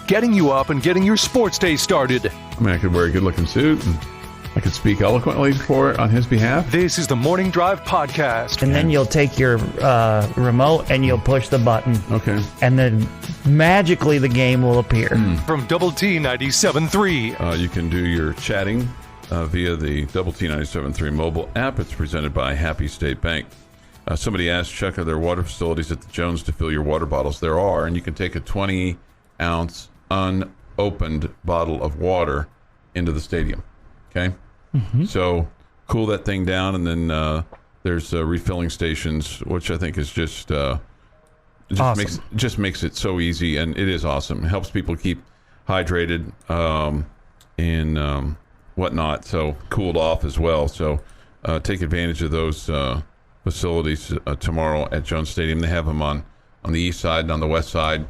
getting you up and getting your sports day started. I mean, I could wear a good-looking suit, and I could speak eloquently on his behalf. This is the Morning Drive Podcast. And then you'll take your remote and you'll push the button. Okay. And then magically the game will appear. From Double T 97.3. You can do your chatting via the Double T 97.3 mobile app. It's presented by Happy State Bank. Somebody asked Chuck, are there water facilities at the Jones to fill your water bottles? There are, and you can take a 20-ounce unopened bottle of water into the stadium. Okay? Mm-hmm. So cool that thing down, and then there's refilling stations, which I think is just awesome. makes it so easy, and it is awesome. It helps people keep hydrated and whatnot, so cooled off as well. So take advantage of those facilities tomorrow at Jones Stadium. They have them on the east side and on the west side.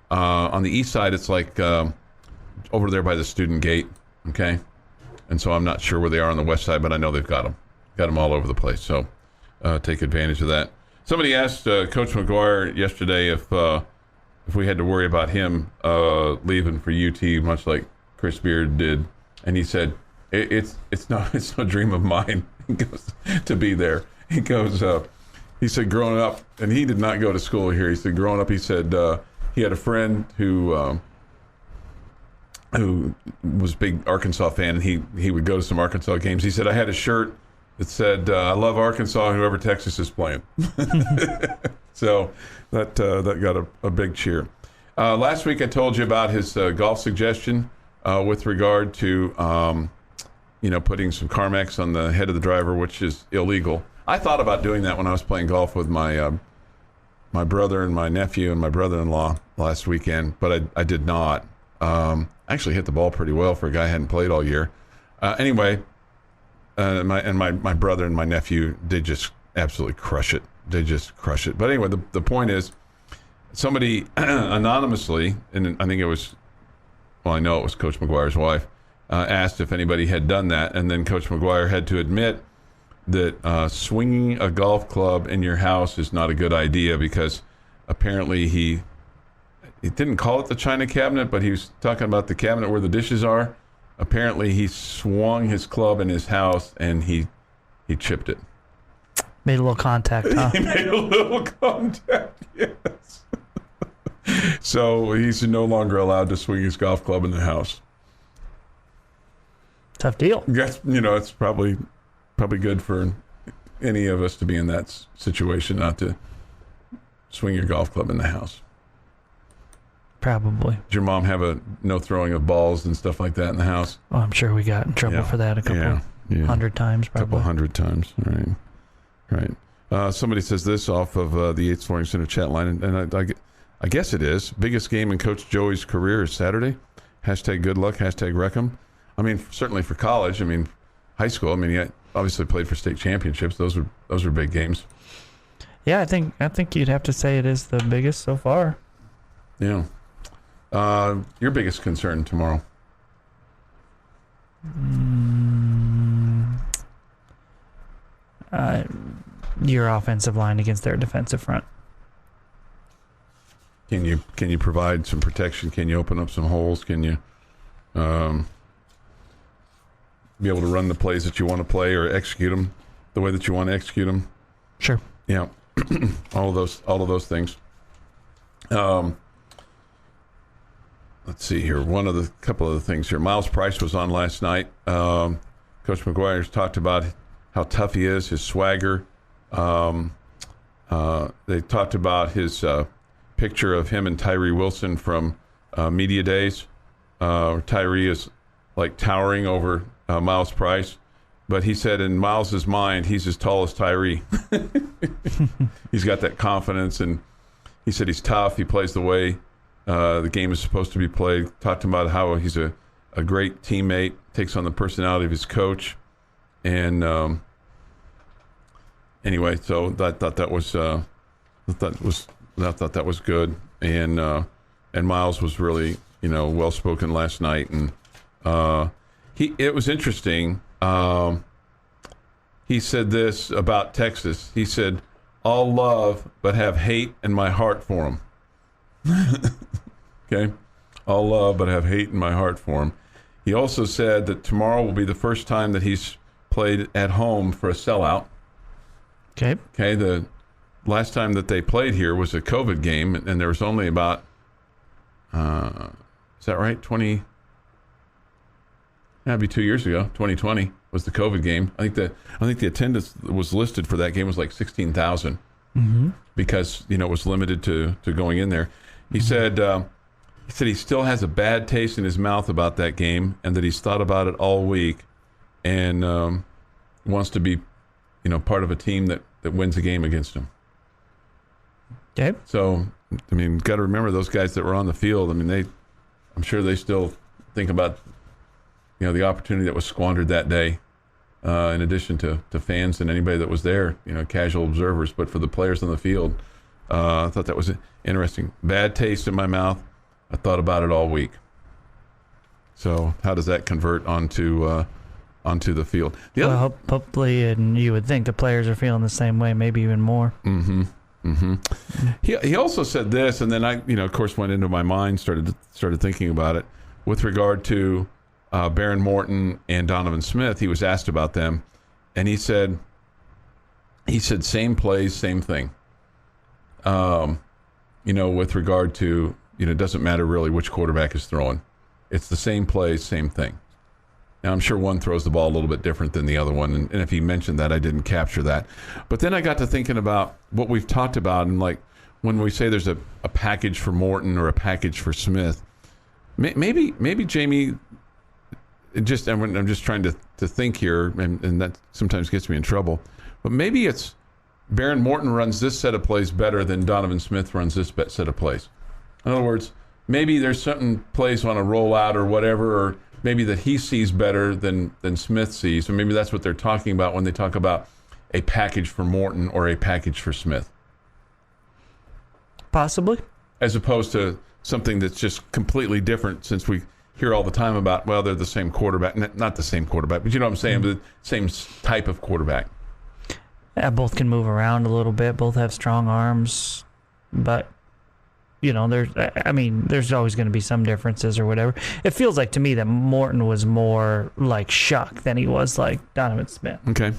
On the east side, it's like over there by the student gate, okay? And so I'm not sure where they are on the west side, but I know they've got them all over the place. So take advantage of that. Somebody asked Coach McGuire yesterday if we had to worry about him leaving for UT, much like Chris Beard did, and he said it's no dream of mine to be there. He said growing up, and he did not go to school here. He said growing up, he said he had a friend who was a big Arkansas fan, and he would go to some Arkansas games. He said, I had a shirt that said, I love Arkansas, whoever Texas is playing. So that got a big cheer. Last week I told you about his golf suggestion with regard to putting some Carmex on the head of the driver, which is illegal. I thought about doing that when I was playing golf with my brother and my nephew and my brother-in-law last weekend, but I did not. Actually hit the ball pretty well for a guy who hadn't played all year. Anyway, my brother and my nephew, they just absolutely crush it. They just crush it. But anyway, the point is, somebody anonymously, and I think it was, well, I know it was Coach McGuire's wife, asked if anybody had done that, and then Coach McGuire had to admit that swinging a golf club in your house is not a good idea because apparently he didn't call it the china cabinet, but he was talking about the cabinet where the dishes are. Apparently he swung his club in his house and he chipped it. Made a little contact, huh? He made a little contact, yes. So he's no longer allowed to swing his golf club in the house. Tough deal. Yes, it's probably good for any of us to be in that situation, not to swing your golf club in the house. Probably. Did your mom have a no throwing of balls and stuff like that in the house? Oh, I'm sure we got in trouble for that a couple hundred times, probably. A couple hundred times, right. Somebody says this off of the 8th Flooring Center chat line, and I guess it is. Biggest game in Coach Joey's career is Saturday. #good luck, #Wreckham. I mean, certainly for college. I mean, high school. I mean, he obviously played for state championships. Those were big games. Yeah, I think you'd have to say it is the biggest so far. Yeah. Your biggest concern tomorrow? Your offensive line against their defensive front. Can you provide some protection? Can you open up some holes? Can you be able to run the plays that you want to play or execute them the way that you want to execute them? Sure. Yeah. all of those things. Let's see here. Couple of the things here. Miles Price was on last night. Coach McGuire's talked about how tough he is, his swagger. They talked about his picture of him and Tyree Wilson from Media Days. Tyree is like towering over Miles Price, but he said in Miles's mind, he's as tall as Tyree. He's got that confidence, and he said he's tough. He plays the way the game is supposed to be played. Talked about how he's a great teammate, takes on the personality of his coach, and anyway, so I thought that was good, and Miles was really well spoken last night, and it was interesting. He said this about Texas. He said, "All love, but have hate in my heart for them." Okay, all love, but have hate in my heart for him. He also said that tomorrow will be the first time that he's played at home for a sellout. Okay. Okay, the last time that they played here was a COVID game, and there was only about, is that right? That'd be 2 years ago. 2020 was the COVID game. I think the attendance was listed for that game was like 16,000 because it was limited to going in there. He said he still has a bad taste in his mouth about that game, and that he's thought about it all week, and wants to be part of a team that wins a game against him. Okay. So got to remember those guys that were on the field. I'm sure they still think about the opportunity that was squandered that day, in addition to fans and anybody that was there, casual observers. But for the players on the field, I thought that was interesting. Bad taste in my mouth. I thought about it all week. So how does that convert onto the field? Hopefully, and you would think the players are feeling the same way, maybe even more. Mm-hmm. Mm-hmm. He also said this, and then I, of course, went into my mind, started thinking about it with regard to Baron Morton and Donovan Smith. He was asked about them, and he said same plays, same thing. With regard to it doesn't matter really which quarterback is throwing. It's the same plays, same thing. Now, I'm sure one throws the ball a little bit different than the other one, and if he mentioned that, I didn't capture that. But then I got to thinking about what we've talked about, and like when we say there's a package for Morton or a package for Smith, maybe Jamie, I'm just trying to think here, and that sometimes gets me in trouble, but maybe it's Baron Morton runs this set of plays better than Donovan Smith runs this set of plays. In other words, maybe there's certain plays on a rollout or whatever, or maybe that he sees better than Smith sees. So maybe that's what they're talking about when they talk about a package for Morton or a package for Smith. Possibly. As opposed to something that's just completely different, since we hear all the time about, well, they're the same quarterback. Not the same quarterback, but you know what I'm saying, but the same type of quarterback. Yeah, both can move around a little bit. Both have strong arms, but there's always going to be some differences or whatever. It feels like to me that Morton was more like Shuck than he was like Donovan Smith. Okay.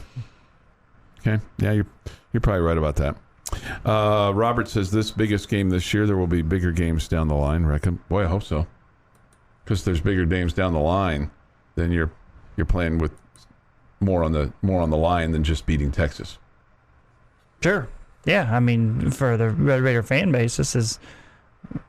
Yeah, you're probably right about that. Robert says this biggest game this year, there will be bigger games down the line, reckon. Boy, I hope so. Because there's bigger games down the line, then you're playing with more on the line than just beating Texas. Sure. Yeah, for the Red Raider fan base, this is,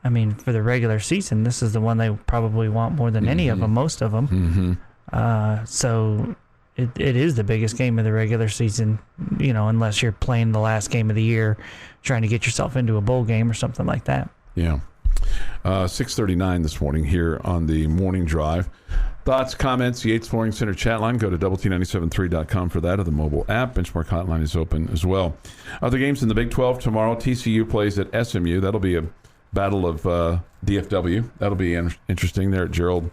for the regular season, this is the one they probably want more than any of them, most of them. Mm-hmm. So it is the biggest game of the regular season, unless you're playing the last game of the year, trying to get yourself into a bowl game or something like that. Yeah. 6:39 this morning here on the Morning Drive. Thoughts, comments, Yates Flooring Center chat line. Go to WT973.com for that, or the mobile app. Benchmark hotline is open as well. Other games in the Big 12 tomorrow. TCU plays at SMU. That'll be a battle of DFW. That'll be interesting there at Gerald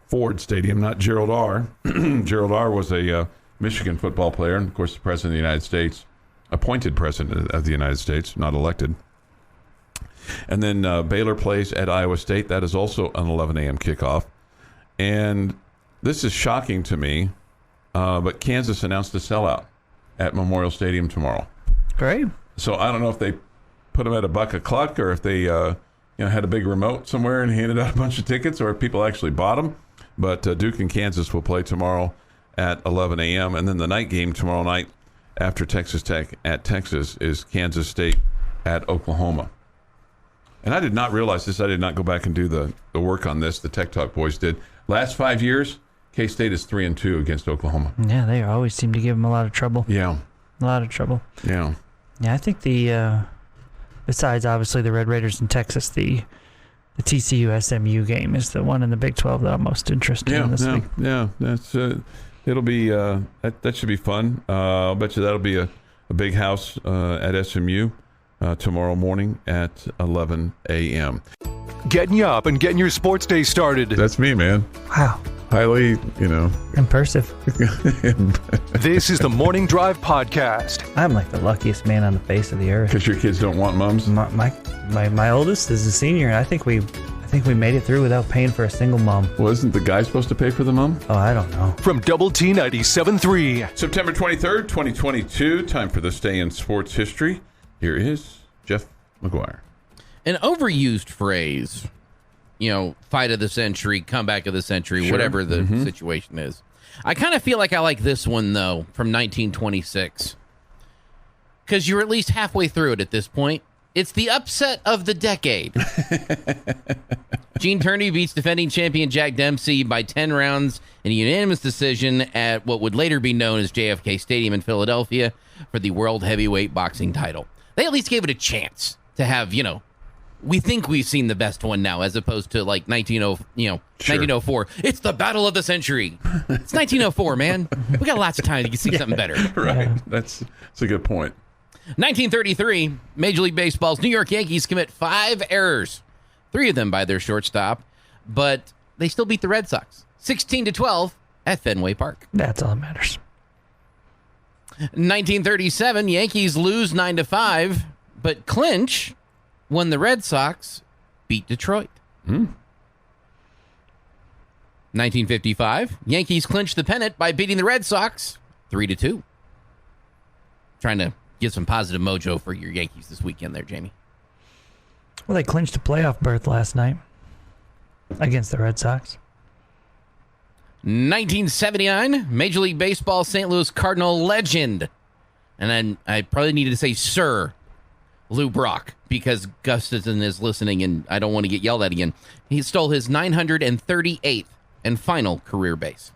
Ford Stadium, not Gerald R. Gerald R. was a Michigan football player, and of course the President of the United States, appointed President of the United States, not elected. And then Baylor plays at Iowa State. That is also an 11 a.m. kickoff. And this is shocking to me, but Kansas announced a sellout at Memorial Stadium tomorrow. Great. So I don't know if they put them at $1 a cluck, or if they had a big remote somewhere and handed out a bunch of tickets, or if people actually bought them. But Duke and Kansas will play tomorrow at 11 a.m. And then the night game tomorrow night after Texas Tech at Texas is Kansas State at Oklahoma. And I did not realize this. I did not go back and do the work on this. The Tech Talk boys did. Last 5 years, K-State is 3-2 against Oklahoma. Yeah, they always seem to give them a lot of trouble. Yeah. A lot of trouble. Yeah. Yeah, I think besides obviously the Red Raiders in Texas, the TCU-SMU game is the one in the Big 12 that I'm most interested in this week. Yeah, that's it'll be that should be fun. I'll bet you that'll be a big house at SMU tomorrow morning at 11 a.m. Getting you up and getting your sports day started. That's me, man. Wow. Highly, impressive. This is the Morning Drive Podcast. I'm like the luckiest man on the face of the earth. Because your kids don't want mums? My oldest is a senior, and I think think we made it through without paying for a single mom. Wasn't the guy supposed to pay for the mom? Oh, I don't know. From Double T 97.3. September 23rd, 2022. Time for this day in sports history. Here is Jeff McGuire. An overused phrase, fight of the century, comeback of the century, whatever the situation is. I kind of feel like I like this one, though, from 1926. Because you're at least halfway through it at this point. It's the upset of the decade. Gene Tierney beats defending champion Jack Dempsey by 10 rounds in a unanimous decision at what would later be known as JFK Stadium in Philadelphia for the World Heavyweight Boxing title. They at least gave it a chance to have, we think we've seen the best one now, as opposed to like 1904. It's the battle of the century. It's 1904, man. We got lots of time to see something better. Right. That's a good point. 1933, Major League Baseball's New York Yankees commit 5 errors, 3 of them by their shortstop, but they still beat the Red Sox 16-12 at Fenway Park. That's all that matters. 1937, Yankees lose 9-5, but clinch when the Red Sox beat Detroit. 1955, Yankees clinch the pennant by beating the Red Sox 3-2. Trying to get some positive mojo for your Yankees this weekend there, Jamie. Well, they clinched a playoff berth last night against the Red Sox. 1979, Major League Baseball St. Louis Cardinal legend. And then I probably needed to say Sir Lou Brock, because Gustafson is listening and I don't want to get yelled at again. He stole his 938th and final career base.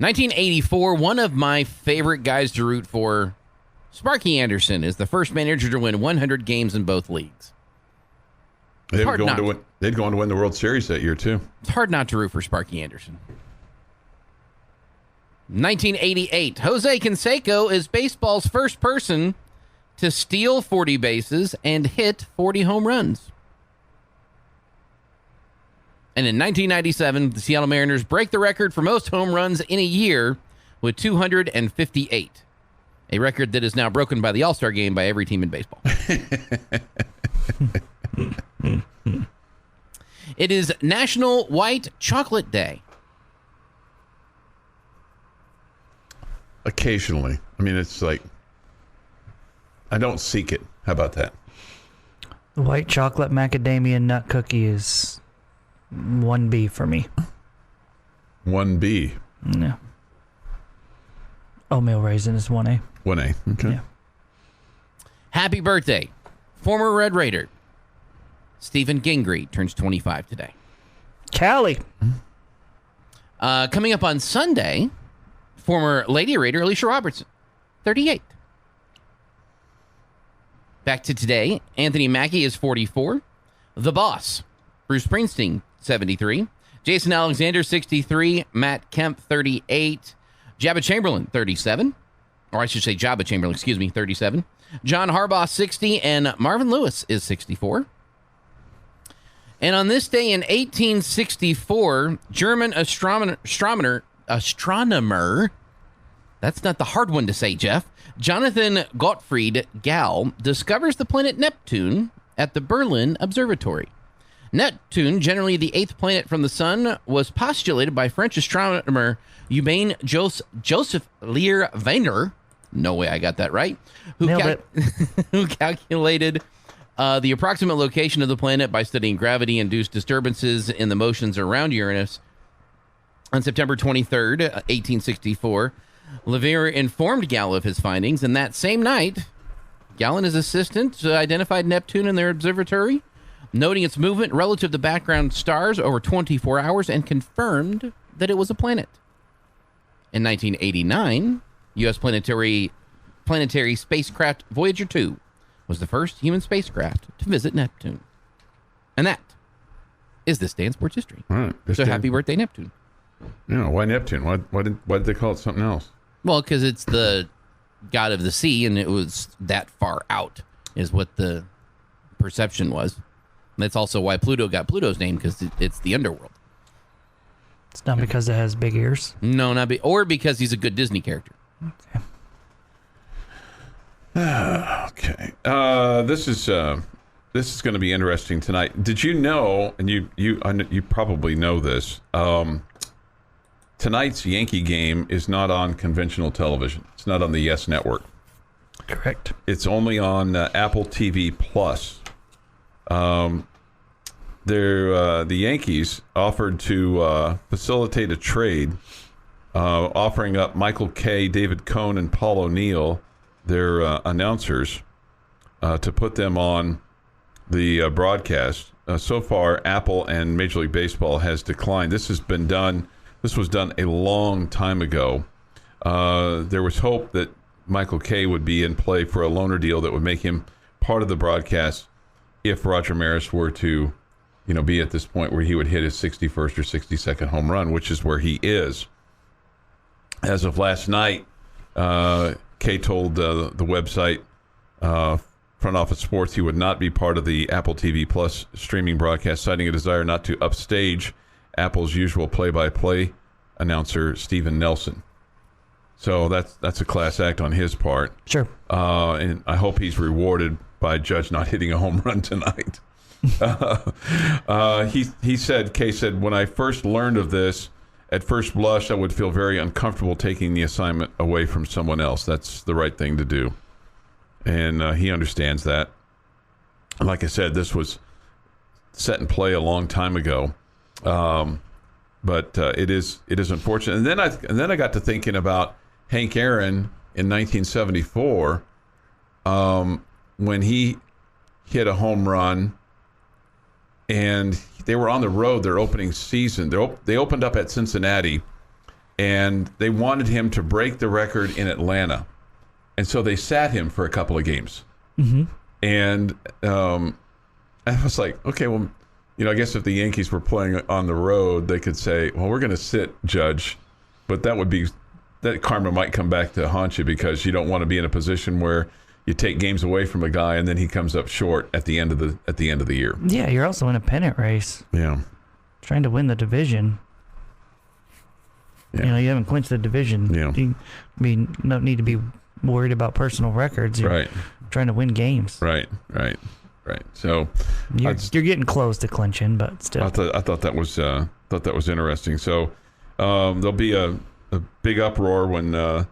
1984, one of my favorite guys to root for, Sparky Anderson, is the first manager to win 100 games in both leagues. They'd go on to win the World Series that year, too. It's hard not to root for Sparky Anderson. 1988, Jose Canseco is baseball's first person to steal 40 bases and hit 40 home runs. And in 1997, the Seattle Mariners break the record for most home runs in a year with 258, a record that is now broken by the All-Star game by every team in baseball. It is National White Chocolate Day. Occasionally. I mean, it's like, I don't seek it. How about that? The white chocolate macadamia nut cookie is 1B for me. 1B. No. Oatmeal raisin is 1A. 1A. Okay. Yeah. Happy birthday, former Red Raider Stephen Gingrey turns 25 today. Callie. Coming up on Sunday, former Lady Raider Alicia Robertson, 38. Back to today, Anthony Mackie is 44. The Boss, Bruce Springsteen, 73. Jason Alexander, 63. Matt Kemp, 38. Jabba Chamberlain, 37. Or I should say Jabba Chamberlain, 37. John Harbaugh, 60. And Marvin Lewis is 64. And on this day in 1864, German astronomer, that's not the hard one to say, Jeff, Jonathan Gottfried Galle discovers the planet Neptune at the Berlin Observatory. Neptune, generally the 8th planet from the sun, was postulated by French astronomer Urbain Joseph Lear Weiner. No way I got that right. Who calculated the approximate location of the planet by studying gravity-induced disturbances in the motions around Uranus. On September 23rd, 1864, Leverrier informed Galle of his findings, and that same night, Galle and his assistant identified Neptune in their observatory, noting its movement relative to background stars over 24 hours, and confirmed that it was a planet. In 1989, U.S. planetary spacecraft Voyager 2 was the first human spacecraft to visit Neptune. And that is this day in sports history. All right. So happy birthday, Neptune. Yeah, why Neptune? Why did they call it something else? Well, because it's the god of the sea, and it was that far out, is what the perception was. And that's also why Pluto got Pluto's name, because it's the underworld. It's not because it has big ears. No, or because he's a good Disney character. Okay. Okay. This is this is going to be interesting tonight. Did you know, and you probably know this, tonight's Yankee game is not on conventional television. It's not on the Yes Network. Correct. It's only on Apple TV Plus. The Yankees offered to facilitate a trade, offering up Michael Kay, David Cohn, and Paul O'Neill, their announcers, to put them on the broadcast. So far, Apple and Major League Baseball has declined. This was done a long time ago. There was hope that Michael Kay would be in play for a loaner deal that would make him part of the broadcast if Roger Maris were to, be at this point where he would hit his 61st or 62nd home run, which is where he is. As of last night, Kay told the website Front Office Sports he would not be part of the Apple TV Plus streaming broadcast, citing a desire not to upstage Apple's usual play-by-play announcer Steven Nelson. So that's a class act on his part. Sure. And I hope he's rewarded by Judge not hitting a home run tonight. Kay said, when I first learned of this, at first blush, I would feel very uncomfortable taking the assignment away from someone else. That's the right thing to do. And he understands that. Like I said, this was set in play a long time ago. But it is unfortunate. And then I got to thinking about Hank Aaron in 1974, when he hit a home run, and they were on the road their opening season. They opened up at Cincinnati, and they wanted him to break the record in Atlanta, and so they sat him for a couple of games. Mm-hmm. And I was like, okay, well, I guess if the Yankees were playing on the road, they could say, well, we're going to sit Judge, but that karma might come back to haunt you, because you don't want to be in a position where you take games away from a guy and then he comes up short at the end of the year. Yeah, you're also in a pennant race. Yeah, trying to win the division. Yeah. You haven't clinched the division. Yeah. You don't need to be worried about personal records. You're right. Trying to win games. Right. So you're getting close to clinching, but still. I thought that was interesting. So there'll be a big uproar when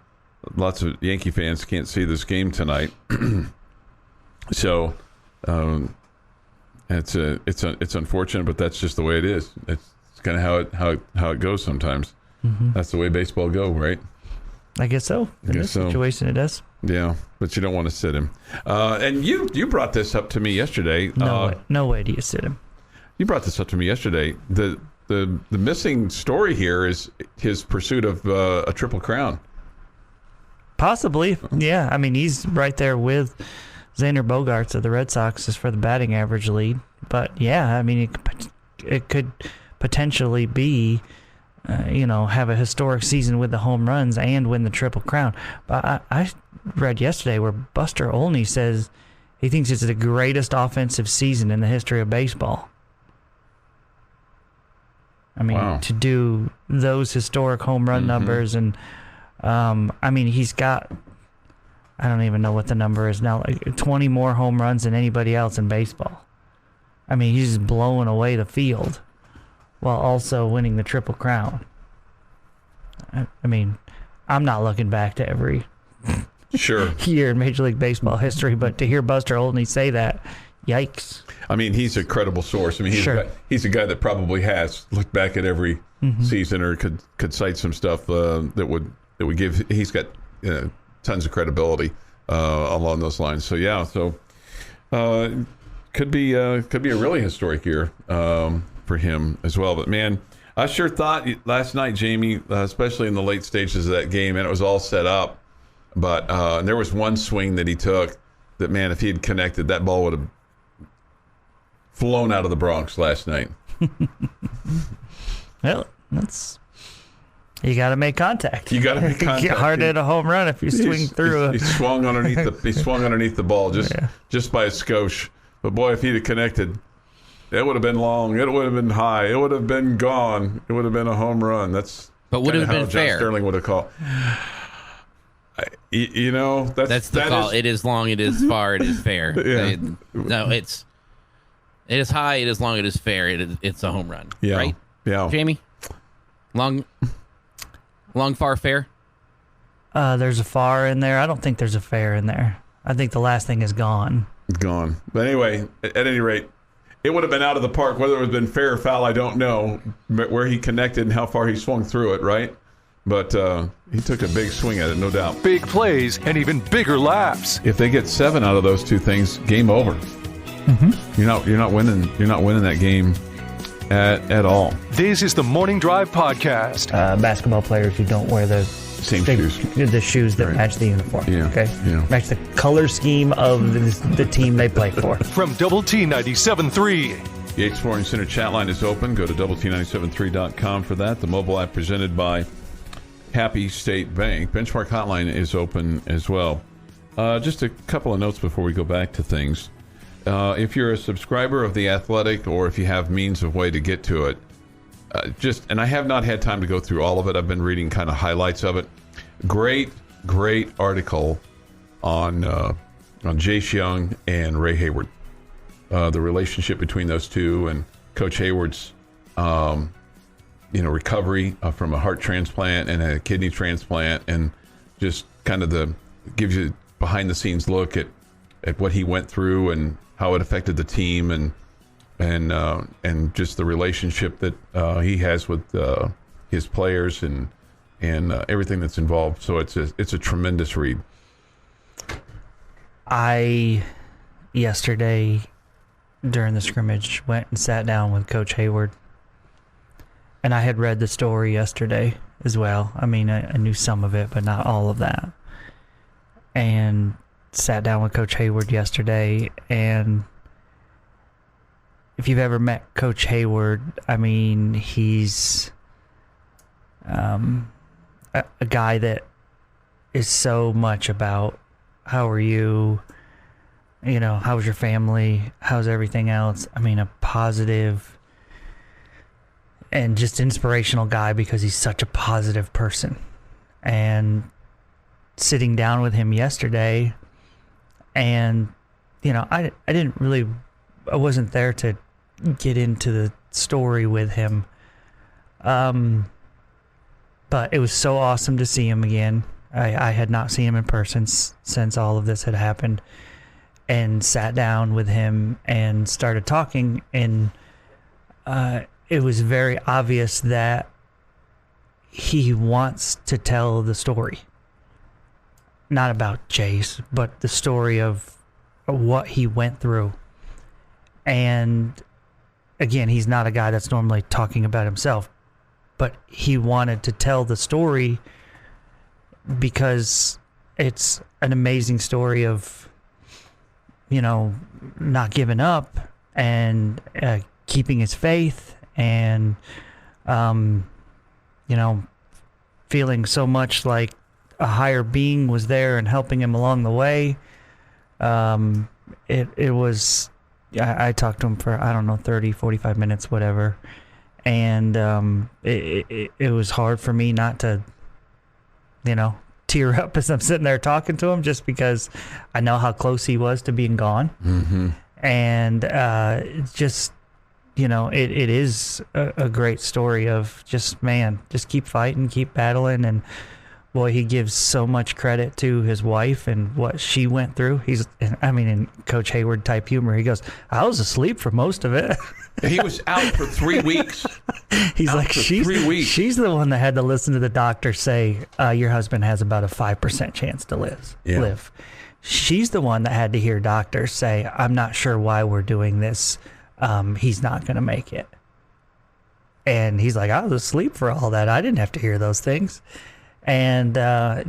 lots of Yankee fans can't see this game tonight. So it's unfortunate, but that's just the way it is. It's kind of how it goes sometimes. Mm-hmm. That's the way baseball go, right? I guess so. In this situation, it does. Yeah, but you don't want to sit him. And you brought this up to me yesterday. No way do you sit him. You brought this up to me yesterday. The missing story here is his pursuit of a Triple Crown. Possibly, yeah. I mean, he's right there with Xander Bogaerts of the Red Sox as for the batting average lead. But yeah, I mean, it could potentially be, have a historic season with the home runs and win the Triple Crown. But I read yesterday where Buster Olney says he thinks it's the greatest offensive season in the history of baseball. I mean, wow. To do those historic home run numbers, and he's got, I don't even know what the number is now, like 20 more home runs than anybody else in baseball. I mean, he's just blowing away the field while also winning the Triple Crown. I mean, I'm not looking back to every year in Major League Baseball history, but to hear Buster Olney say that, yikes. I mean, he's a credible source. I mean, he's a guy that probably has looked back at every season, or could cite some stuff that would give. He's got tons of credibility along those lines. So yeah, could be a really historic year for him as well. But man, I sure thought last night, Jamie, especially in the late stages of that game, and it was all set up. But there was one swing that he took that, man, if he had connected, that ball would have flown out of the Bronx last night. Well, you got to make contact. You got to make contact. Get hard at a home run if you swing through. He swung underneath the ball just by a skosh. But boy, if he'd have connected, it would have been long. It would have been high. It would have been gone. It would have been a home run. But would have been John fair. Sterling would have called. That's the call. It is long. It is far. It is fair. Yeah. No, it's It is high. It is long. It is fair. It's a home run. Yeah. Right? Yeah. Jamie? Long, far, fair? There's a far in there. I don't think there's a fair in there. I think the last thing is gone. Gone. But anyway, at any rate, it would have been out of the park. Whether it would have been fair or foul, I don't know. Where he connected and how far he swung through it, right? But he took a big swing at it, no doubt. Big plays and even bigger laughs. If they get 7 out of those 2 things, game over. Mm-hmm. You're not winning. You're not winning that game at all. This is the Morning Drive Podcast. Basketball players who don't wear the shoes. The shoes that match the uniform. Yeah. Okay. Yeah. Match the color scheme of the team they play for. From Double T 97.3. Yates Flooring Center chat line is open. Go to doublet973.com for that. The mobile app presented by Happy State Bank. Benchmark Hotline is open as well. Just a couple of notes before we go back to things. If you're a subscriber of The Athletic, or if you have means of way to get to it, and I have not had time to go through all of it. I've been reading kind of highlights of it. Great article on Jace Young and Ray Hayward. The relationship between those two, and Coach Hayward's recovery from a heart transplant and a kidney transplant, and just kind of gives you behind the scenes look at what he went through and how it affected the team, and just the relationship that he has with his players and everything that's involved. So it's a tremendous read. I yesterday during the scrimmage went and sat down with Coach Hayward, and I had read the story yesterday as well. I mean, I knew some of it, but not all of that. And sat down with Coach Hayward yesterday, and if you've ever met Coach Hayward, I mean, he's a guy that is so much about how are you, how's your family, how's everything else. I mean, a positive and just inspirational guy because he's such a positive person. And sitting down with him yesterday, and I wasn't there to get into the story with him, but it was so awesome to see him again. I had not seen him in person since all of this had happened, and sat down with him and started talking, and it was very obvious that he wants to tell the story. Not about Jace, but the story of what he went through. And again, he's not a guy that's normally talking about himself, but he wanted to tell the story because it's an amazing story of, not giving up and keeping his faith, and, feeling so much like a higher being was there and helping him along the way. It was, I talked to him for, 30, 45 minutes, whatever. And it was hard for me not to, tear up as I'm sitting there talking to him, just because I know how close he was to being gone. Mm-hmm. And just, it is a great story of just keep fighting, keep battling. And boy, he gives so much credit to his wife and what she went through. In Coach Hayward type humor, he goes, I was asleep for most of it. He was out for 3 weeks. He's like, 3 weeks. She's the one that had to listen to the doctor say, your husband has about a 5% chance to live. She's the one that had to hear doctors say, I'm not sure why we're doing this. He's not going to make it. And he's like, I was asleep for all that. I didn't have to hear those things. And I'm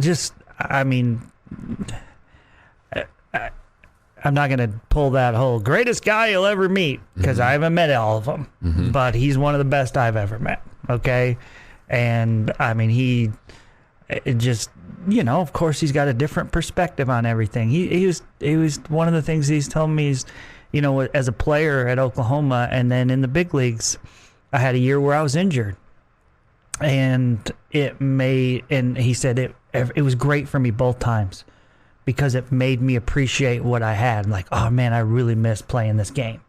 not going to pull that whole greatest guy you'll ever meet, because I haven't met all of them, but he's one of the best I've ever met. Okay. And he just, of course he's got a different perspective on everything. He was one of the things he's telling me is, as a player at Oklahoma and then in the big leagues, I had a year where I was injured. And he said it was great for me both times, because it made me appreciate what I had. I'm like, oh man, I really miss playing this game.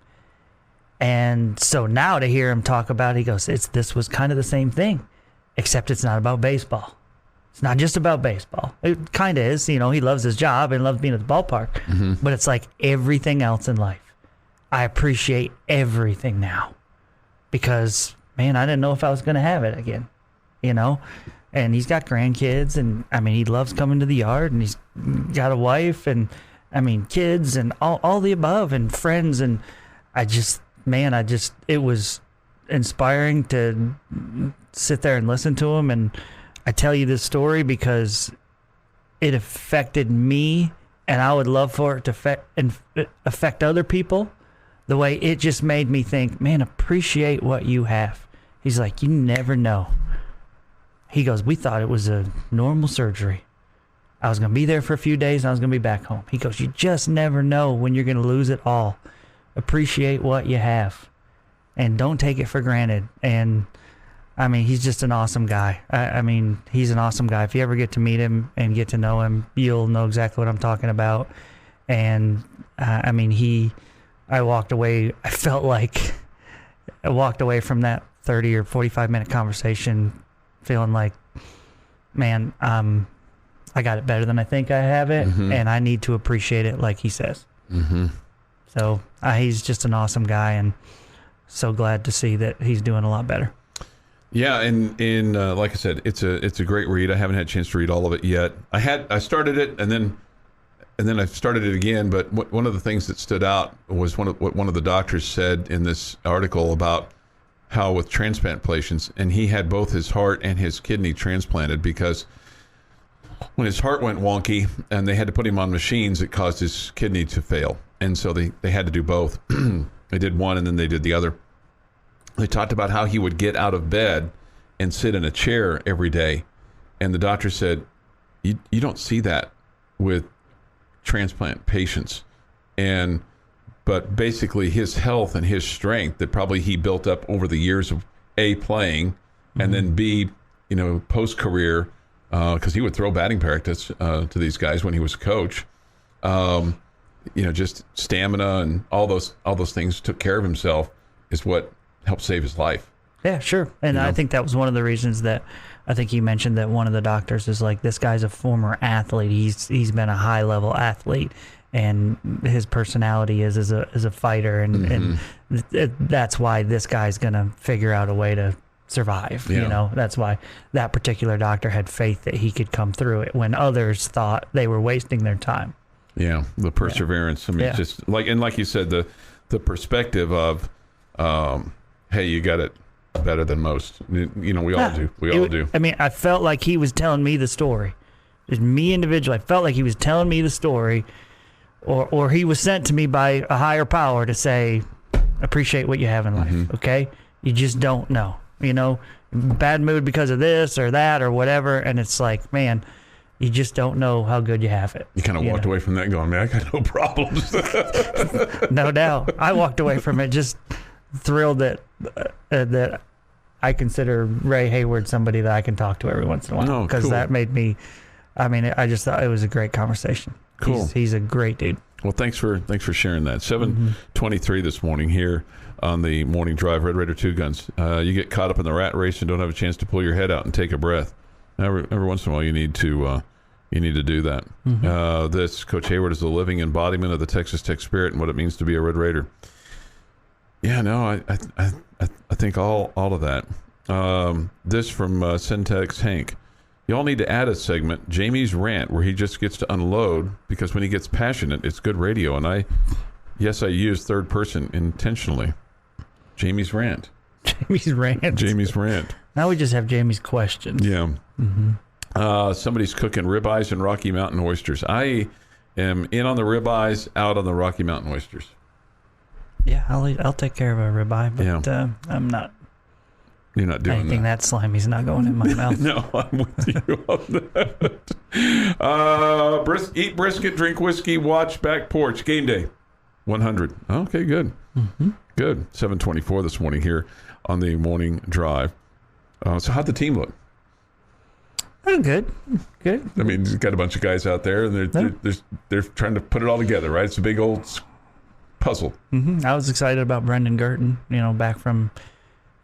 And so now to hear him talk about it, he goes, this was kind of the same thing, except it's not about baseball. It's not just about baseball. It kind of is. He loves his job and loves being at the ballpark. Mm-hmm. But it's like everything else in life. I appreciate everything now because, man, I didn't know if I was going to have it again, And he's got grandkids, and, he loves coming to the yard, and he's got a wife, and, kids, and all the above, and friends, and it was inspiring to sit there and listen to him, and I tell you this story because it affected me, and I would love for it to affect other people. The way it just made me think, man, appreciate what you have. He's like, you never know. He goes, we thought it was a normal surgery. I was going to be there for a few days, and I was going to be back home. He goes, you just never know when you're going to lose it all. Appreciate what you have, and don't take it for granted. And he's just an awesome guy. He's an awesome guy. If you ever get to meet him and get to know him, you'll know exactly what I'm talking about. And, I walked away. I felt like I walked away from that 30 or 45-minute conversation feeling like, man, I got it better than I think I have it, and I need to appreciate it like he says. Mm-hmm. So he's just an awesome guy, and so glad to see that he's doing a lot better. Yeah, and like I said, it's a great read. I haven't had a chance to read all of it yet. I started it, and then I started it again. But one of the things that stood out was what one of the doctors said in this article about how with transplant patients, and he had both his heart and his kidney transplanted because when his heart went wonky and they had to put him on machines, it caused his kidney to fail, and so they had to do both. They did one, and then they did the other. They talked about how he would get out of bed and sit in a chair every day. And the doctor said, you don't see that with transplant patients. But basically his health and his strength that probably he built up over the years of A, playing, and then B, post-career, because he would throw batting practice to these guys when he was a coach. Just stamina and all those things, took care of himself, is what helped save his life. Yeah, sure. And I think that was one of the reasons that I think he mentioned that one of the doctors is like, this guy's a former athlete. He's been a high level athlete, and his personality is as a fighter, and that's why this guy's gonna figure out a way to survive. Yeah. That's why that particular doctor had faith that he could come through it when others thought they were wasting their time. Yeah, the perseverance. It's just like you said, the perspective of, hey, you got it better than most. We all do. We all do. I felt like he was telling me the story. Just me individually. I felt like he was telling me the story, or he was sent to me by a higher power to say, appreciate what you have in life. Okay, you just don't know. Bad mood because of this or that or whatever, and it's like, man, you just don't know how good you have it. You kind of walked away from that going, man, I got no problems. No doubt. I walked away from it just thrilled that I consider Ray Hayward somebody that I can talk to every once in a while, because that made me. I just thought it was a great conversation. Cool. He's a great dude. Well, thanks for sharing that. 7:23 this morning here on the Morning Drive, Red Raider Two Guns. You get caught up in the rat race and don't have a chance to pull your head out and take a breath. Every once in a while, you need to do that. This Coach Hayward is the living embodiment of the Texas Tech spirit and what it means to be a Red Raider. Yeah, no, I think all of that. This from Syntax Hank. Y'all need to add a segment, Jamie's Rant, where he just gets to unload, because when he gets passionate, it's good radio. And I use third person intentionally. Jamie's Rant. Jamie's Rant. Jamie's Rant. Now we just have Jamie's questions. Yeah. Somebody's cooking ribeyes and Rocky Mountain oysters. I am in on the ribeyes, out on the Rocky Mountain oysters. Yeah, I'll take care of a ribeye, but I'm not. You're not doing anything that slimy's not going in my mouth. No, I'm with you on that. Eat brisket, drink whiskey, watch back porch. Game day, 100. Okay, good. Good. 7:24 this morning here on the Morning Drive. So how'd the team look? Oh, good. You've got a bunch of guys out there, and they're trying to put it all together, right? It's a big old puzzled. Mm-hmm. I was excited about Brendan Gurton, back from,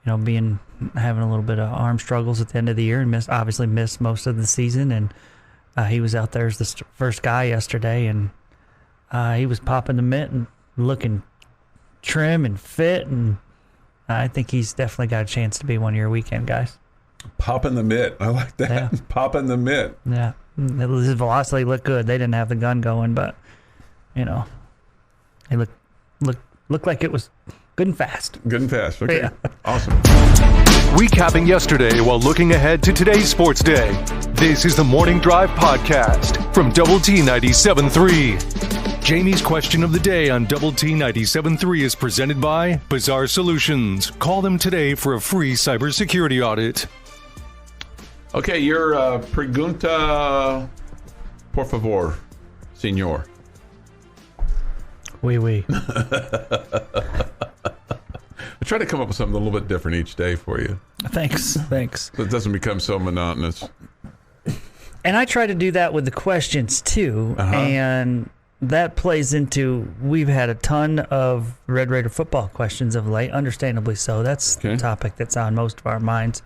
having a little bit of arm struggles at the end of the year and obviously missed most of the season. And he was out there as the first guy yesterday, and he was popping the mitt and looking trim and fit. And I think he's definitely got a chance to be one of your weekend guys. Popping the mitt. I like that. Yeah. Popping the mitt. Yeah. His velocity looked good. They didn't have the gun going, but, he looked like it was good and fast. Good and fast. Okay. Yeah. Awesome. Recapping yesterday while looking ahead to today's sports day. This is the Morning Drive Podcast from Double T 97.3. Jamie's question of the day on Double T 97.3 is presented by Bizarre Solutions. Call them today for a free cybersecurity audit. Okay, your pregunta, por favor, señor. Oui. I try to come up with something a little bit different each day for you. Thanks. So it doesn't become so monotonous. And I try to do that with the questions, too. Uh-huh. And that plays into, we've had a ton of Red Raider football questions of late, understandably so. That's the topic that's on most of our minds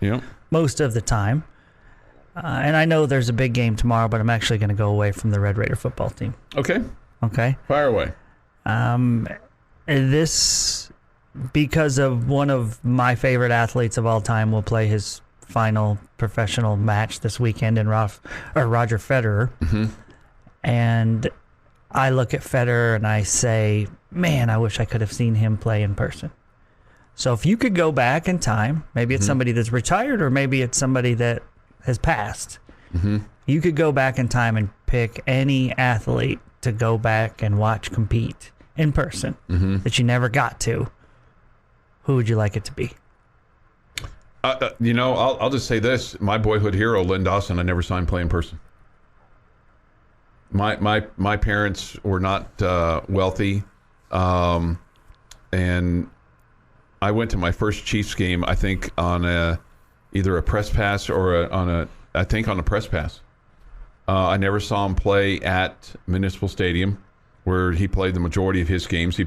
most of the time. And I know there's a big game tomorrow, but I'm actually going to go away from the Red Raider football team. Okay. Fire away. This, because of one of my favorite athletes of all time, will play his final professional match this weekend in Roger Federer. Mm-hmm. And I look at Federer and I say, man, I wish I could have seen him play in person. So if you could go back in time, maybe it's somebody that's retired or maybe it's somebody that has passed. Mm-hmm. You could go back in time and pick any athlete to go back and watch compete in person that you never got to. Who would you like it to be? I'll just say this. My boyhood hero, Lynn Dawson, I never saw him play in person. My parents were not wealthy, and I went to my first Chiefs game, I think, on either a press pass or on a press pass. I never saw him play at Municipal Stadium, where he played the majority of his games. I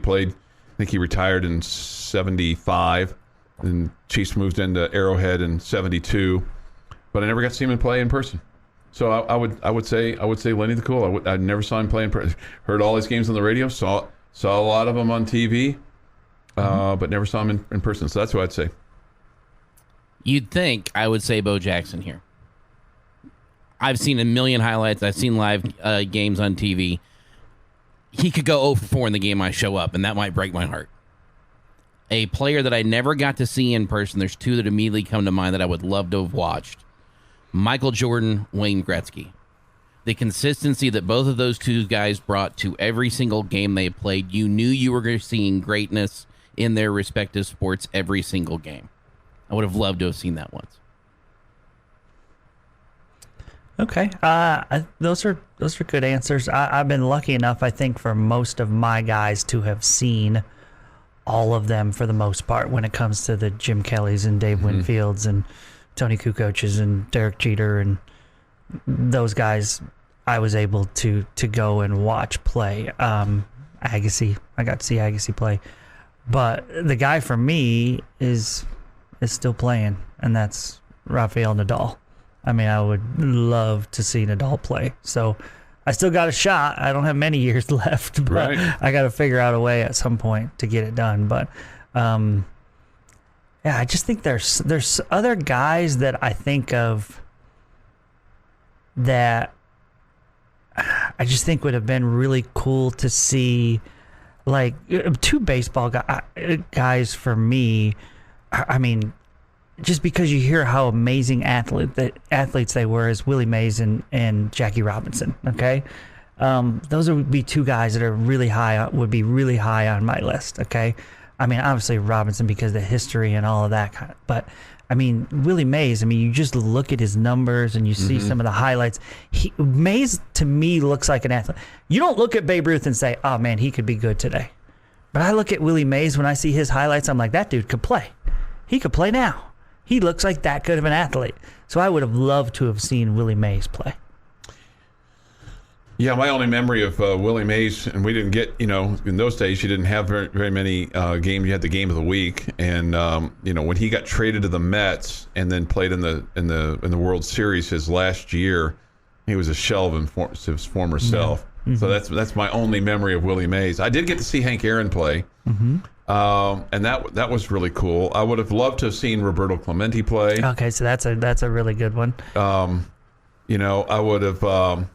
think he retired in 75, and Chiefs moved into Arrowhead in 72, but I never got to see him play in person. So I would say Lenny the Cool. I never saw him play in person. Heard all his games on the radio. Saw a lot of them on TV, but never saw him in person. So that's what I'd say. You'd think I would say Bo Jackson here. I've seen a million highlights. I've seen live games on TV. He could go 0 for 4 in the game I show up, and that might break my heart. A player that I never got to see in person, there's two that immediately come to mind that I would love to have watched. Michael Jordan, Wayne Gretzky. The consistency that both of those two guys brought to every single game they played, you knew you were seeing greatness in their respective sports every single game. I would have loved to have seen that once. Okay. Those are good answers. I've been lucky enough, I think, for most of my guys to have seen all of them for the most part when it comes to the Jim Kellys and Dave Winfields and Tony Kukocs and Derek Jeter and those guys. I was able to go and watch play. Agassi, I got to see Agassi play. But the guy for me is still playing, and that's Rafael Nadal. I mean, I would love to see Nadal play. So I still got a shot. I don't have many years left, but right. I got to figure out a way at some point to get it done. But I just think there's other guys that I think of that I just think would have been really cool to see. Like two baseball guys for me. I mean, just because you hear how amazing athletes they were, as Willie Mays and Jackie Robinson. Okay, those would be two guys that are really high. Would be really high on my list. Okay, I mean, obviously Robinson because of the history and all of that kind of, but I mean, Willie Mays, I mean, you just look at his numbers and you see some of the highlights. Mays, to me, looks like an athlete. You don't look at Babe Ruth and say, oh, man, he could be good today. But I look at Willie Mays, when I see his highlights, I'm like, that dude could play. He could play now. He looks like that good of an athlete. So I would have loved to have seen Willie Mays play. Yeah, my only memory of Willie Mays, and we didn't get, in those days you didn't have very many games. You had the game of the week, and when he got traded to the Mets and then played in the World Series his last year, he was a shell of his former self. Mm-hmm. So that's my only memory of Willie Mays. I did get to see Hank Aaron play, and that was really cool. I would have loved to have seen Roberto Clemente play. Okay, so that's a really good one. I would have.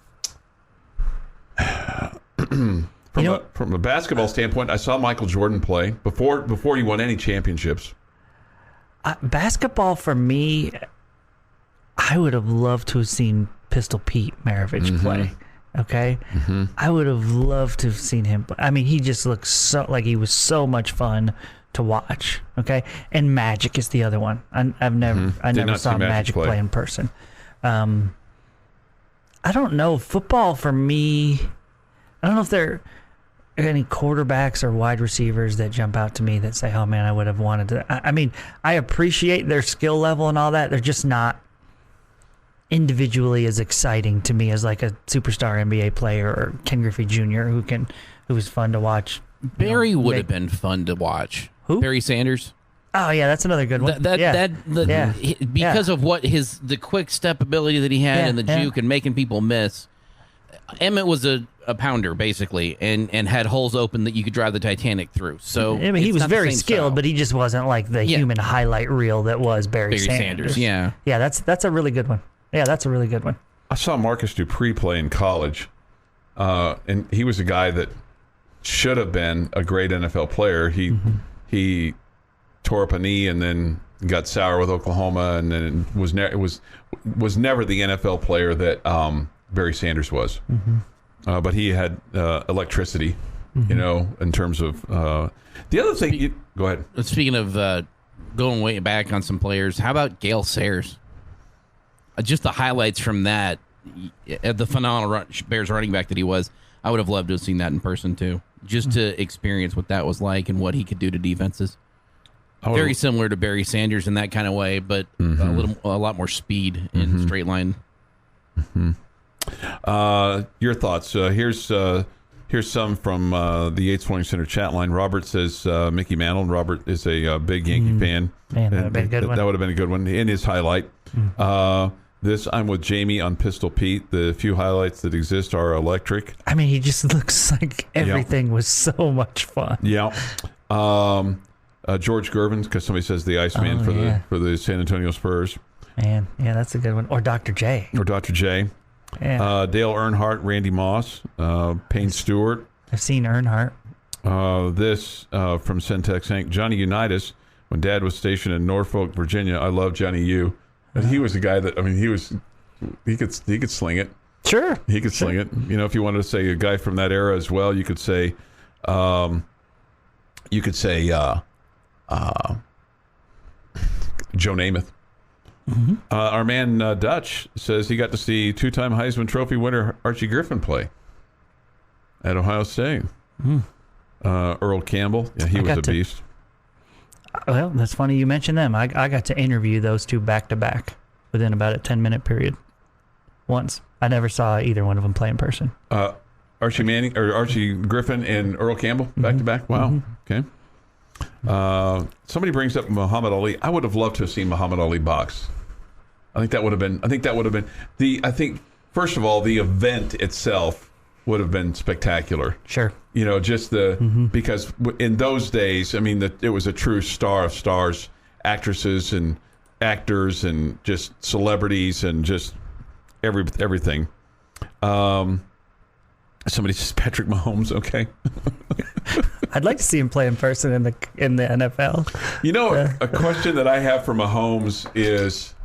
From a basketball standpoint, I saw Michael Jordan play before he won any championships. Basketball for me, I would have loved to have seen Pistol Pete Maravich play. Okay, I would have loved to have seen him. I mean, he just looked so like he was so much fun to watch. Okay, and Magic is the other one. I never saw Magic play in person. I don't know. Football for me, I don't know if there are any quarterbacks or wide receivers that jump out to me that say, oh man, I would have wanted to. I mean, I appreciate their skill level and all that. They're just not individually as exciting to me as like a superstar NBA player or Ken Griffey Jr. who was fun to watch. Barry would have been fun to watch. Who? Barry Sanders. Oh yeah, that's another good one. Because of what the quick step ability that he had and the juke and making people miss. Emmett was a pounder basically, and had holes open that you could drive the Titanic through. So I mean, he was very skilled, but he just wasn't like the human highlight reel that was Barry Sanders. Yeah, that's a really good one. Yeah, that's a really good one. I saw Marcus Dupree play in college, and he was a guy that should have been a great NFL player. He tore up a knee and then got sour with Oklahoma, and then was never the NFL player that Barry Sanders was. But he had electricity, in terms of the other thing. Go ahead. Speaking of going way back on some players, how about Gail Sayers? Just the highlights from that, the phenomenal Bears running back that he was. I would have loved to have seen that in person too, just to experience what that was like and what he could do to defenses. Very similar to Barry Sanders in that kind of way, but a lot more speed in straight line. Your thoughts? Here's some from the Yates Flooring Center chat line. Robert says Mickey Mantle. Robert is a big Yankee fan. Man, that would have been a good one. That would have been a good one in his highlight. I'm with Jamie on Pistol Pete. The few highlights that exist are electric. I mean, he just looks like everything was so much fun. Yeah. George Gervin, because somebody says the Iceman for the San Antonio Spurs. Man, yeah, that's a good one. Or Dr. J. Yeah. Dale Earnhardt, Randy Moss, Payne Stewart. I've seen Earnhardt. This from Centex Inc. Johnny Unitas, when Dad was stationed in Norfolk, Virginia. I love Johnny U. But he was a guy that, I mean, he could sling it. Sure. He could sling it. If you wanted to say a guy from that era as well, you could say Joe Namath. Our man Dutch says he got to see two-time Heisman Trophy winner Archie Griffin play at Ohio State. Earl Campbell, he was a beast. Well, that's funny you mentioned them. I got to interview those two back-to-back within about a 10-minute period once. I never saw either one of them play in person. Archie Griffin and Earl Campbell back-to-back? Wow. Okay. Somebody brings up Muhammad Ali. I would have loved to have seen Muhammad Ali box. I think first of all, the event itself would have been spectacular. Sure. Just because in those days, I mean, it was a true star of stars, actresses and actors and just celebrities and just everything. Somebody says Patrick Mahomes. Okay. I'd like to see him play in person in the NFL. A question that I have for Mahomes is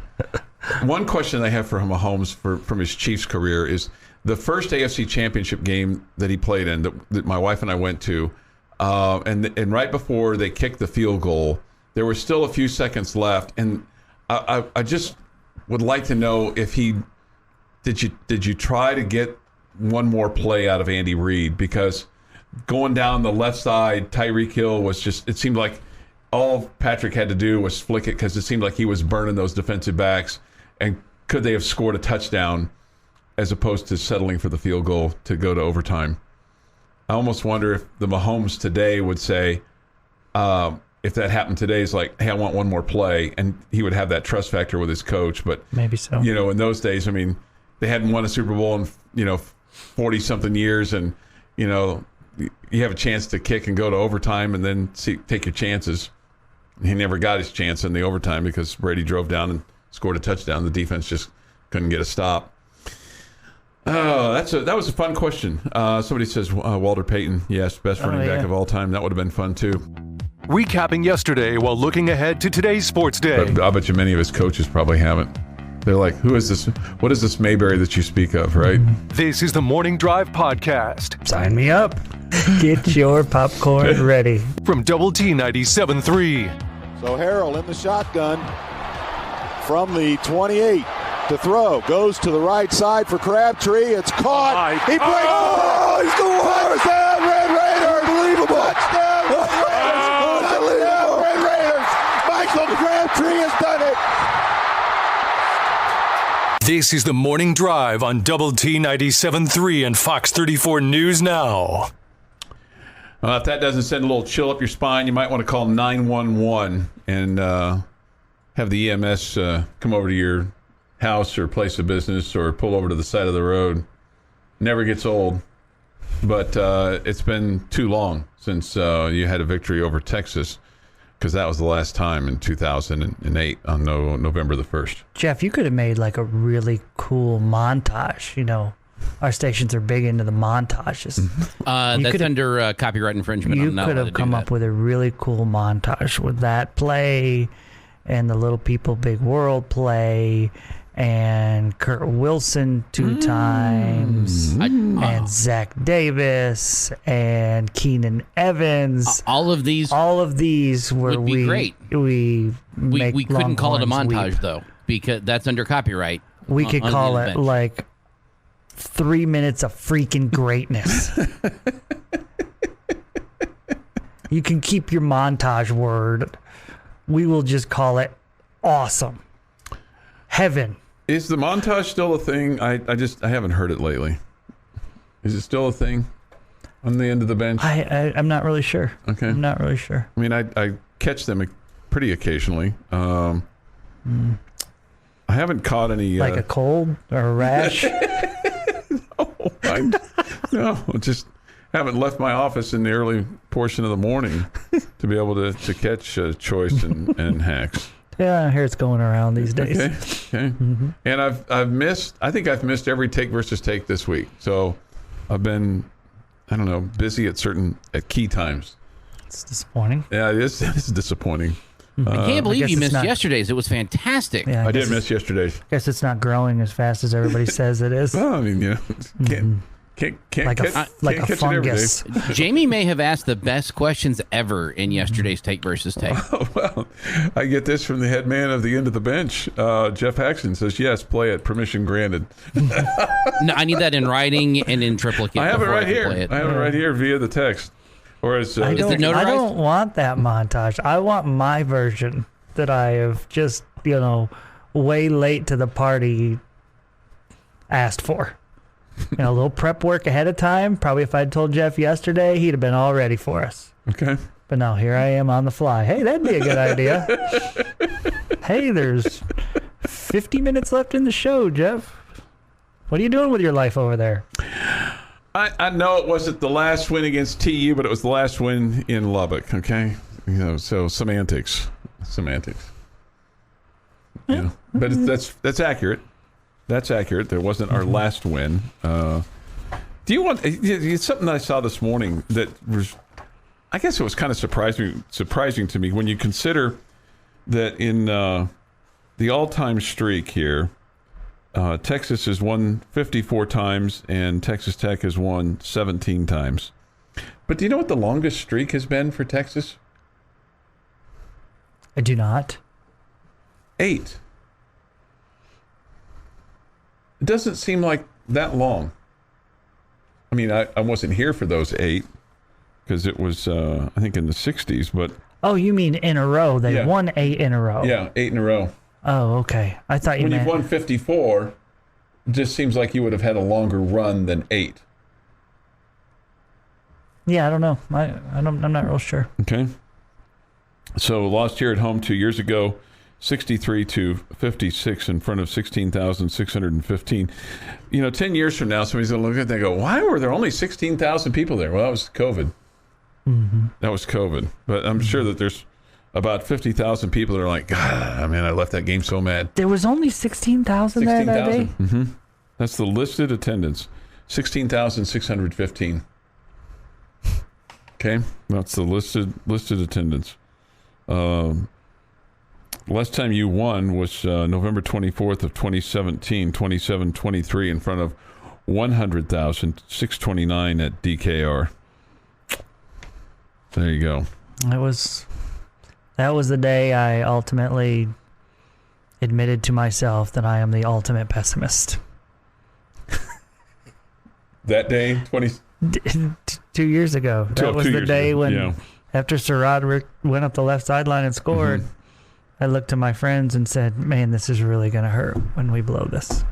one question I have for Mahomes from his Chiefs career is the first AFC Championship game that he played in that my wife and I went to, and right before they kicked the field goal, there were still a few seconds left, and I just would like to know if did you try to get one more play out of Andy Reid, because going down the left side, Tyreek Hill was just, it seemed like all Patrick had to do was flick it, because it seemed like he was burning those defensive backs. And could they have scored a touchdown as opposed to settling for the field goal to go to overtime. I almost wonder if the Mahomes today would say, if that happened today, is like, hey, I want one more play, and he would have that trust factor with his coach. But maybe so. In those days, I mean, they hadn't won a Super Bowl in 40-something years, and you have a chance to kick and go to overtime, and then take your chances. He never got his chance in the overtime because Brady drove down and scored a touchdown. The defense just couldn't get a stop. Oh, that was a fun question. Somebody says Walter Payton. Yes, best running back of all time. That would have been fun too. Recapping yesterday while looking ahead to today's sports day. But I bet you many of his coaches probably haven't. They're like, who is this? What is this Mayberry that you speak of, right? This is the Morning Drive Podcast. Sign me up. Get your popcorn ready. From Double T 97.3. So Harrell in the shotgun from the 28 to throw. Goes to the right side for Crabtree. It's caught. He breaks. Oh, he scores! Touchdown, Red Raiders! Unbelievable! Touchdown, Red Raiders! Michael Crabtree has done it. This is the Morning Drive on Double T 97.3 and Fox 34 News Now. If that doesn't send a little chill up your spine, you might want to call 911 and have the EMS come over to your house or place of business or pull over to the side of the road. Never gets old, but it's been too long since you had a victory over Texas, because that was the last time in 2008 on November the 1st. Jeff, you could have made like a really cool montage. Our stations are big into the montages. That's under copyright infringement. You could have come up with a really cool montage with that play and the Little People Big World play and Kurt Wilson 2 times and Zach Davis and Keenan Evans. All of these were would be great. We couldn't call it a montage though, because that's under copyright. We could call it like 3 minutes of freaking greatness. You can keep your montage word. We will just call it awesome. Heaven. Is the montage still a thing? I haven't heard it lately. Is it still a thing on the end of the bench? I'm not really sure. Okay. I'm not really sure. I mean, I catch them pretty occasionally. I haven't caught any... Like a cold or a rash? No, just haven't left my office in the early portion of the morning to be able to catch Choice and Hacks. Yeah, I hear it's going around these days. Okay. Mm-hmm. And I think I've missed every take versus take this week. So I've been, busy at key times. It's disappointing. Yeah, it's disappointing. I can't believe you missed yesterday's. It was fantastic. Yeah, I did miss yesterday's. I guess it's not growing as fast as everybody says it is. Well, I mean, can't like a fungus. Jamie may have asked the best questions ever in yesterday's take versus take. Well, I get this from the head man of the end of the bench. Jeff Haxton says, yes, play it. Permission granted. No, I need that in writing and in triplicate. I have it right here. I have it right here via the text. Or is I don't want that montage. I want my version that I have just, way late to the party asked for. A little prep work ahead of time. Probably if I'd told Jeff yesterday, he'd have been all ready for us. Okay. But no, here I am on the fly. Hey, that'd be a good idea. Hey, there's 50 minutes left in the show, Jeff. What are you doing with your life over there? I know it wasn't the last win against TU, but it was the last win in Lubbock, okay? So semantics. But that's accurate. That's accurate. There wasn't our last win. Do you want... It's something that I saw this morning that was... I guess it was kind of surprising to me when you consider that in the all-time streak here, Texas has won 54 times and Texas Tech has won 17 times. But do you know what the longest streak has been for Texas? I do not. 8. It doesn't seem like that long. I mean, I wasn't here for those 8 because it was, I think, in the 60s. But oh, you mean in a row? They won 8 in a row. Yeah, 8 in a row. Oh, okay. I thought you meant... When you've won 54, It just seems like you would have had a longer run than 8. Yeah, I don't know. I'm not real sure. Okay. So lost here at home 2 years ago, 63-56 in front of 16,615. 10 years from now, somebody's going to look at that and go, why were there only 16,000 people there? Well, that was COVID. Mm-hmm. That was COVID. But I'm sure that there's about 50,000 people that are like, God, man, I left that game so mad. There was only 16,000 there that day? Mm-hmm. That's the listed attendance, 16,615. Okay, that's the listed attendance. Last time you won was November 24th of 2017, 27-23 in front of 100,629 at DKR. There you go. That was the day I ultimately admitted to myself that I am the ultimate pessimist. That day, 2 years ago. That was the day when, after Sir Roderick went up the left sideline and scored, I looked to my friends and said, man, this is really going to hurt when we blow this.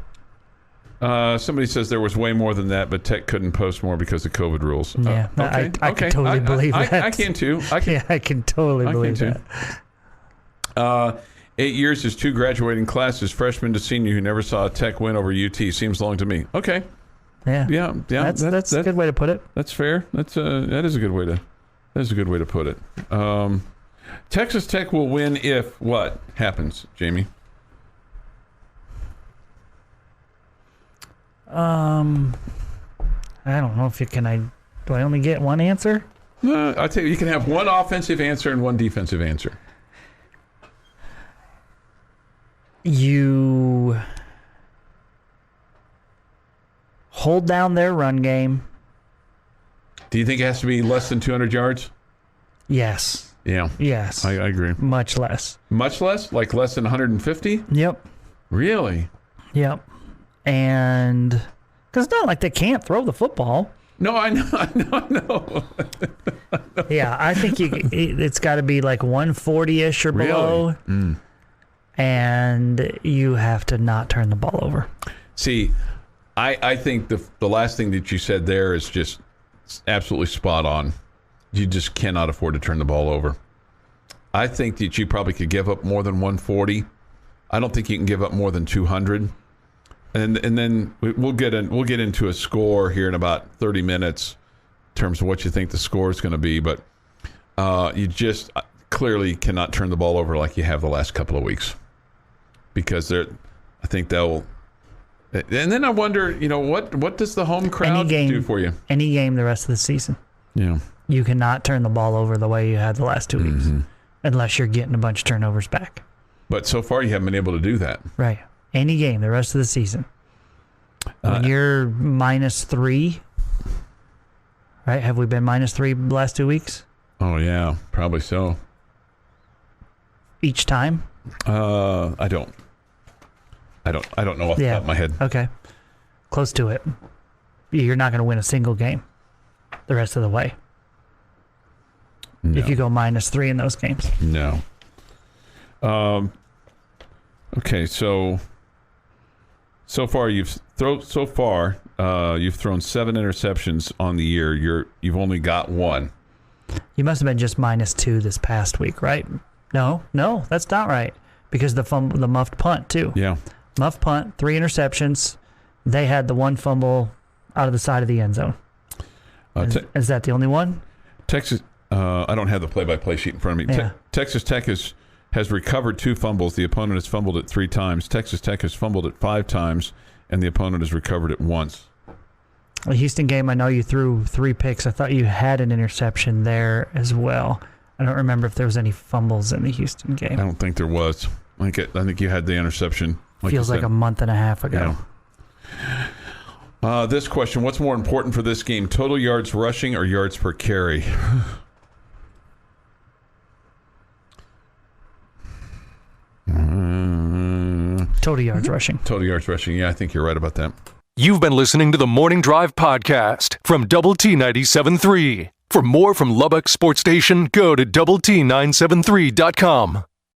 Somebody says there was way more than that, but Tech couldn't post more because of COVID rules. Yeah, okay. I can totally believe that. I can too. I can totally believe that. 8 years is 2 graduating classes, freshman to senior, who never saw a Tech win over UT. Seems long to me. Okay. Yeah. That's a good way to put it. That's fair. That is a good way to put it. Texas Tech will win if what happens, Jamie? I don't know if you can. Do I only get one answer? I'll tell you can have one offensive answer and one defensive answer. You hold down their run game. Do you think it has to be less than 200 yards? Yes. Yeah. Yes. I agree. Much less. Much less? Like less than 150? Yep. Really? Yep. And because it's not like they can't throw the football. No, I know. Yeah, I think it's got to be like 140-ish or below. Really? And you have to not turn the ball over. See, I think the last thing that you said there is just absolutely spot on. You just cannot afford to turn the ball over. I think that you probably could give up more than 140. I don't think you can give up more than 200. And then we'll get into a score here in about 30 minutes in terms of what you think the score is going to be. But you just clearly cannot turn the ball over like you have the last couple of weeks, because I think they'll. And then I wonder, what does the home crowd do for you? Any game the rest of the season. Yeah. You cannot turn the ball over the way you had the last 2 weeks, unless you're getting a bunch of turnovers back. But so far, you haven't been able to do that. Right. Any game the rest of the season. When you're -3, right? Have we been -3 the last 2 weeks? Oh, yeah. Probably so. Each time? I don't know off the top of my head. Okay. Close to it. You're not going to win a single game the rest of the way. No. If you go -3 in those games. No. Okay, so far you've thrown 7 interceptions on the year. You've only got 1. You must have been just -2 this past week, right? No, that's not right, because the muffed punt too. Yeah. Muffed punt, 3 interceptions. They had the 1 fumble out of the side of the end zone. Is that the only one? Texas. I don't have the play-by-play sheet in front of me. Yeah. Texas Tech has recovered 2 fumbles. The opponent has fumbled it 3 times. Texas Tech has fumbled it 5 times, and the opponent has recovered it once. The Houston game, I know you threw 3 picks. I thought you had an interception there as well. I don't remember if there was any fumbles in the Houston game. I don't think there was. I think you had the interception. Feels like a month and a half ago. Yeah. This question: what's more important for this game, total yards rushing or yards per carry? Total yards rushing. Total yards rushing. Yeah, I think you're right about that. You've been listening to the Morning Drive podcast from Double T 97.3. For more from Lubbock Sports Station, go to doublet973.com.